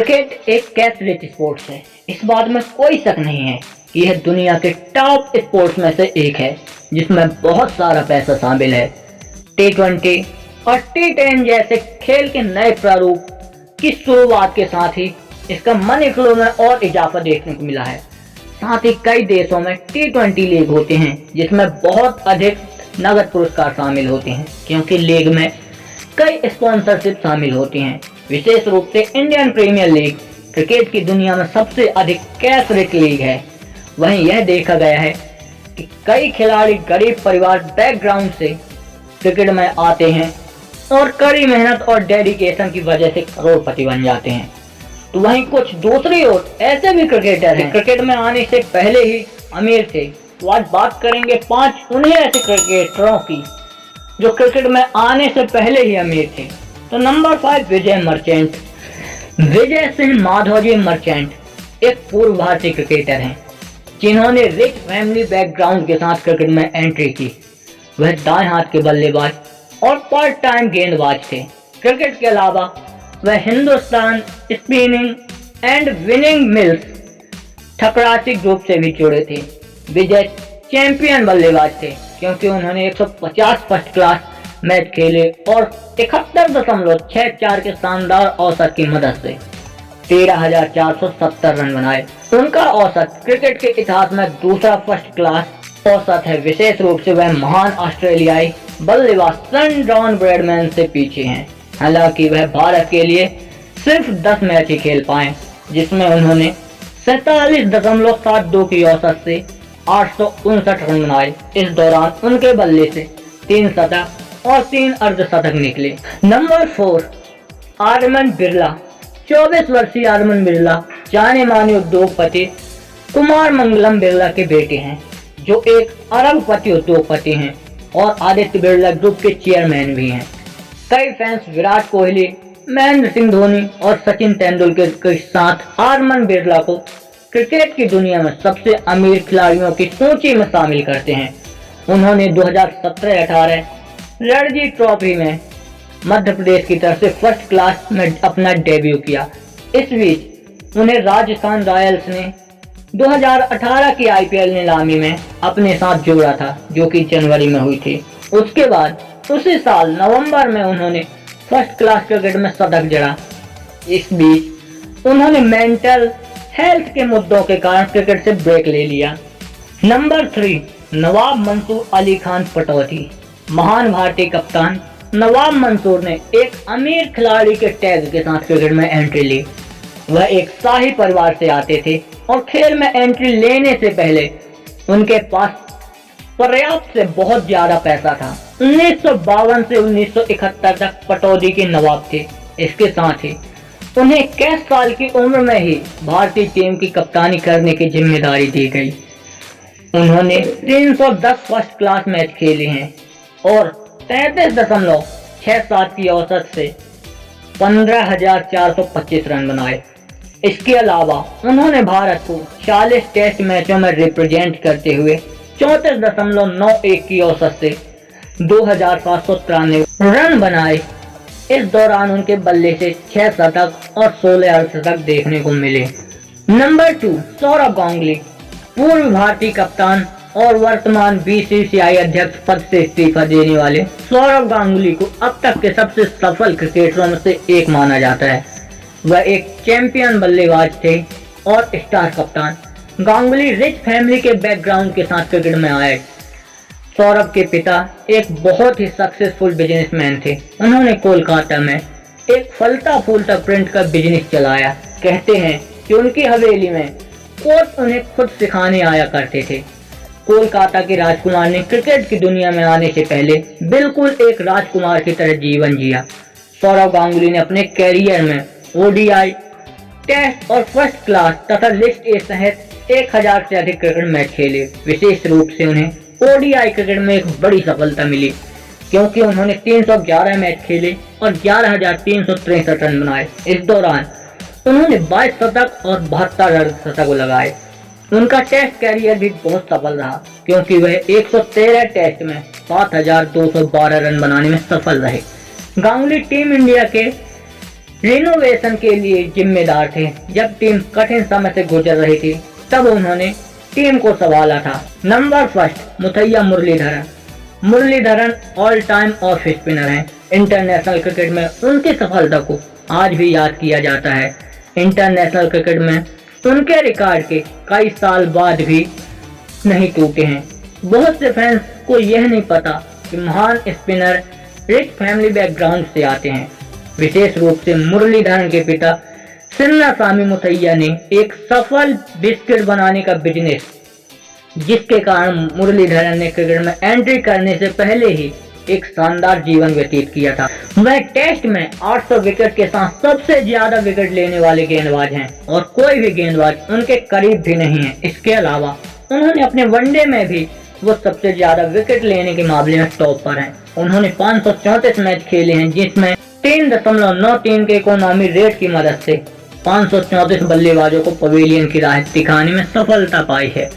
Cricket एक cash rich sports है। इस बात में कोई शक नहीं है कि यह दुनिया के टॉप स्पोर्ट्स में से एक है जिसमें बहुत सारा पैसा शामिल है। T20 और T10 जैसे खेल के नए प्रारूप की शुरुआत के साथ ही इसका मनी फ्लो में और इजाफा देखने को मिला है। साथ ही कई देशों में T20 लीग होते हैं जिसमें बहुत अधिक नगद पुरस्कार शामिल होते हैं, क्योंकि लीग में कई स्पॉन्सरशिप शामिल होती हैं। विशेष रूप से इंडियन प्रीमियर लीग क्रिकेट की दुनिया में सबसे अधिक कैश रिच लीग है। वहीं यह देखा गया है कि कई खिलाड़ी गरीब परिवार बैकग्राउंड से क्रिकेट में आते हैं और कड़ी मेहनत और डेडिकेशन की वजह से करोड़पति बन जाते हैं। तो वहीं कुछ दूसरी ओर ऐसे भी क्रिकेटर हैं क्रिकेट में आने से पहले ही अमीर थे। तो आज बात करेंगे 5 उन्हीं ऐसे क्रिकेटरों की जो क्रिकेट में आने से पहले ही अमीर थे। तो नंबर 5, विजय मर्चेंट। विजय सिंह माधोजी मर्चेंट एक पूर्व भारतीय क्रिकेटर हैं जिन्होंने रिच फैमिली बैकग्राउंड के साथ क्रिकेट में एंट्री की। वह दाएं हाथ के बल्लेबाज और पार्ट टाइम गेंदबाज थे। क्रिकेट के अलावा वह Hindustan spinning and weaving mills Thackersey group से भी जुड़े थे। विजय चैंपियन बल्लेबाज थे क्योंकि उन्होंने 150 फर्स्ट क्लास मैच खेले और 71.64 के शानदार औसत की मदद से 13,470 रन बनाए। उनका औसत क्रिकेट के इतिहास में दूसरा फर्स्ट क्लास औसत है। विशेष रूप से वह महान ऑस्ट्रेलियाई बल्लेबाज सन जॉन ब्रैडमैन से पीछे हैं। हालांकि वह भारत के लिए सिर्फ 10 मैच ही खेल पाए, जिसमें उन्होंने 47.72 की औसत से 859 रन बनाए। इस दौरान उनके बल्ले से 3 शतक और 3 अर्धशतक निकले। नंबर 4, आर्मन बिरला। 24 वर्षीय आर्मन बिरला जाने माने उद्योगपति कुमार मंगलम बिरला के बेटे हैं, जो एक अरबपति उद्योगपति हैं और आदित्य बिरला ग्रुप के चेयरमैन भी हैं। कई फैंस विराट कोहली, महेंद्र सिंह धोनी और सचिन तेंदुलकर के साथ आर्मन बिरला को क्रिकेट की दुनिया में सबसे अमीर खिलाड़ियों की सूची में शामिल करते हैं। उन्होंने 2017-18 रणजी ट्रॉफी में मध्य प्रदेश की तरफ से फर्स्ट क्लास में अपना डेब्यू किया। इस बीच उन्हें राजस्थान रॉयल्स ने 2018 की IPL नीलामी में अपने साथ जोड़ा था, जो कि जनवरी में हुई थी। उसके बाद उसी साल नवंबर में उन्होंने फर्स्ट क्लास क्रिकेट में शतक जड़ा। इस बीच उन्होंने मेंटल हेल्थ के मुद्दों के कारण क्रिकेट से ब्रेक ले लिया। नंबर 3, नवाब मंसूर अली खान पटौदी। महान भारतीय कप्तान नवाब मंसूर ने एक अमीर खिलाड़ी के टैग के साथ क्रिकेट में एंट्री ली। वह एक शाही परिवार से आते थे और खेल में एंट्री लेने से पहले उनके पास पर्याप्त से बहुत ज्यादा पैसा था। 1952 से 1971 तक पटौदी के नवाब थे। इसके साथ ही उन्हें 21 साल की उम्र में ही भारतीय टीम की कप्तानी करने की जिम्मेदारी दी गई। उन्होंने 310 फर्स्ट क्लास मैच खेले हैं और 33.67 की औसत से 15,425 रन बनाए। इसके अलावा उन्होंने भारत को 40 टेस्ट मैचों में रिप्रेजेंट करते हुए 34.91 की औसत से 2,793 रन बनाए। इस दौरान उनके बल्ले से 6 शतक और 16 अर्धशतक देखने को मिले। नंबर 2, सौरव गांगुली। पूर्व भारतीय कप्तान और वर्तमान BCCI अध्यक्ष पद से इस्तीफा देने वाले सौरव गांगुली को अब तक के सबसे सफल क्रिकेटरों में से एक माना जाता है। वह एक चैंपियन बल्लेबाज थे और स्टार कप्तान। गांगुली रिच फैमिली के बैकग्राउंड के साथ क्रिकेट में आए। सौरभ के पिता एक बहुत ही सक्सेसफुल बिजनेसमैन थे। उन्होंने कोलकाता में एक फलता फूलता प्रिंट का बिजनेस चलाया। कहते हैं कि उनकी हवेली में कोच उन्हें खुद सिखाने आया करते थे। कोलकाता के राजकुमार ने क्रिकेट की दुनिया में आने से पहले बिल्कुल एक राजकुमार की तरह जीवन जिया। सौरव गांगुली ने अपने कैरियर में ODI, टेस्ट और फर्स्ट क्लास तथा लिस्ट ए सहित 1000 से अधिक क्रिकेट मैच खेले। विशेष रूप से उन्हें ODI क्रिकेट में एक बड़ी सफलता मिली क्योंकि उन्होंने 311 मैच खेले और 11,363 रन बनाए। इस दौरान उन्होंने 22 शतक और 72 अर्धशतक लगाए। उनका टेस्ट कैरियर भी बहुत सफल रहा क्योंकि वह 113 टेस्ट में 7,212 रन बनाने में सफल रहे। गांगुली टीम इंडिया के रिनोवेशन के लिए जिम्मेदार थे। जब टीम कठिन समय से गुजर रही थी तब उन्होंने टीम को संभाला था। Number 1 Muttiah Muralitharan. Muralitharan all time of spinner हैं। इंटरनेशनल क्रिकेट में उनकी सफलता को आज भी याद किया जाता है। इंटरनेशनल क्रिकेट में उनके रिकॉर्ड के कई साल बाद भी नहीं टूटे हैं। बहुत से फैंस को यह नहीं पता कि महान स्पिनर रिच फैमिली बैकग्राउंड से आते हैं। विशेष रूप से मुरलीधरन के पिता सिन्नास्वामी मुथैया ने एक सफल बिस्किट बनाने का बिजनेस, जिसके कारण मुरलीधरन ने क्रिकेट में एंट्री करने से पहले ही एक शानदार जीवन व्यतीत किया था। वह टेस्ट में 800 विकेट के साथ सबसे ज्यादा विकेट लेने वाले गेंदबाज हैं और कोई भी गेंदबाज उनके करीब भी नहीं है। इसके अलावा उन्होंने अपने वनडे में भी वो सबसे ज्यादा विकेट लेने के मामले में टॉप पर हैं। उन्होंने 534 मैच खेले हैं, जिसमें 3.93 के इकोनॉमी रेट की मदद से 534 बल्लेबाजों को पवेलियन की राह दिखाने में सफलता पाई है।